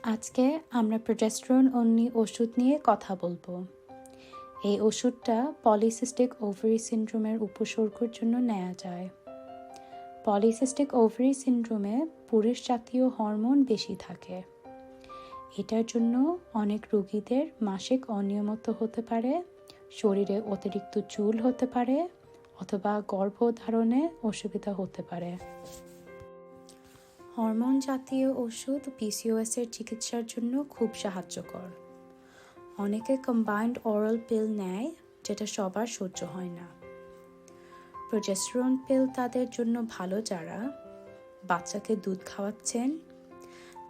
আজকে আমরা progesterone only ওষুধ নিয়ে কথা বলবো। এই ওষুধটা পলিসিস্টিক ওভারি সিনড্রোমের উপসর্গের জন্য নেওয়া যায়। পলিসিস্টিক ওভারি সিনড্রোমে পুরুষ জাতীয় হরমোন বেশি থাকে। এটার জন্য অনেক রোগীদের মাসিক অনিয়মিত হতে পারে, শরীরে অতিরিক্ত চুল হতে পারে অথবা গর্ভধারণে অসুবিধা হতে পারে। হরমোন জাতীয় ওষুধ পিসিওএস এর চিকিৎসার জন্য খুব সাহায্যকর। অনেকে কম্বাইন্ড অরাল পিল নেয়, যেটা সবার সহ্য হয় না। প্রোজেস্টেরন পিল তাদের জন্য ভালো যারা বাচ্চাকে দুধ খাওয়াচ্ছেন,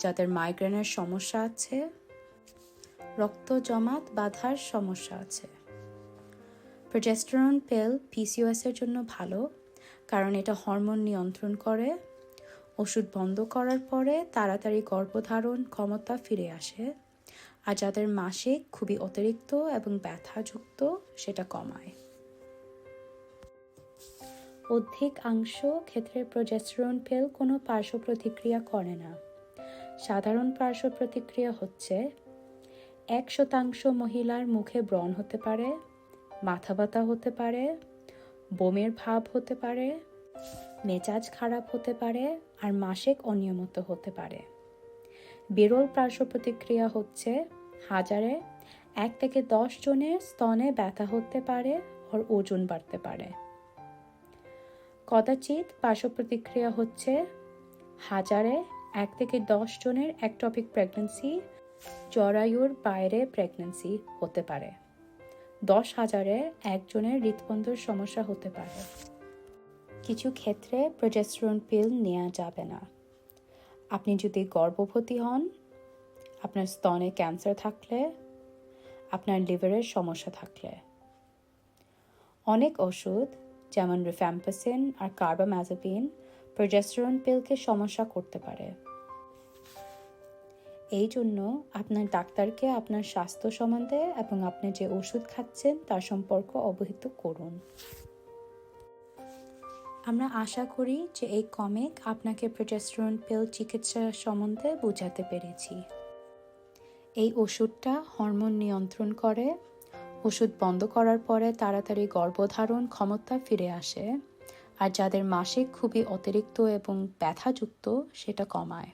যাদের মাইগ্রেনের সমস্যা আছে, রক্ত জমাট বাঁধার সমস্যা আছে। প্রোজেস্টেরন পিল পিসিওএস এর জন্য ভালো, কারণ এটা হরমোন নিয়ন্ত্রণ করে। ওষুধ বন্ধ করার পরে তাড়াতাড়ি গর্ভধারণ ক্ষমতা ফিরে আসে, আর যাদের মাসিক খুবই অতিরিক্ত এবং ব্যথাযুক্ত সেটা কমায়। অধিকাংশ ক্ষেত্রে প্রোজেস্টেরন পিল কোনো পার্শ্ব প্রতিক্রিয়া করে না। সাধারণ পার্শ্ব প্রতিক্রিয়া হচ্ছে 1% মহিলার মুখে ব্রণ হতে পারে, মাথা ব্যথা হতে পারে, বমির ভাব হতে পারে, মেজাজ খারাপ হতে পারে, আর মাসিক অনিয়মিত হতে পারে। বিরল পার্শ্ব প্রতিক্রিয়া হচ্ছে 1000-এ 1 থেকে 10 জনের স্তনে ব্যথা হতে পারে আর ওজন বাড়তে পারে। কদাচিৎ পার্শ্ব প্রতিক্রিয়া হচ্ছে 1000-এ 1 থেকে 10 জনের একটপিক প্রেগন্যান্সি, জরায়ুর বাইরে প্রেগন্যান্সি হতে পারে। 10,000-এ 1 জনের হৃদপিণ্ডের সমস্যা হতে পারে। কিছু ক্ষেত্রে প্রোজেস্টেরন পিল নেওয়া যাবে না। আপনি যদি গর্ভবতী হন, আপনার স্তনে ক্যান্সার থাকলে, আপনার লিভারের সমস্যা থাকলে। অনেক ওষুধ যেমন রিফ্যাম্পিসিন আর কার্বামাজেপিন প্রোজেস্টেরন পিলকে সমস্যা করতে পারে। এই জন্য আপনার ডাক্তারকে আপনার স্বাস্থ্য সম্বন্ধে এবং আপনি যে ওষুধ খাচ্ছেন তার সম্পর্কে অবহিত করুন। আমরা আশা করি যে এই কমিক আপনাকে প্রোজেস্টেরন পিল চিকিৎসা সম্বন্ধে বোঝাতে পেরেছি। এই ওষুধটা হরমোন নিয়ন্ত্রণ করে। ওষুধ বন্ধ করার পরে তাড়াতাড়ি গর্ভধারণ ক্ষমতা ফিরে আসে, আর যাদের মাসিক খুবই অতিরিক্ত এবং ব্যথাযুক্ত সেটা কমায়।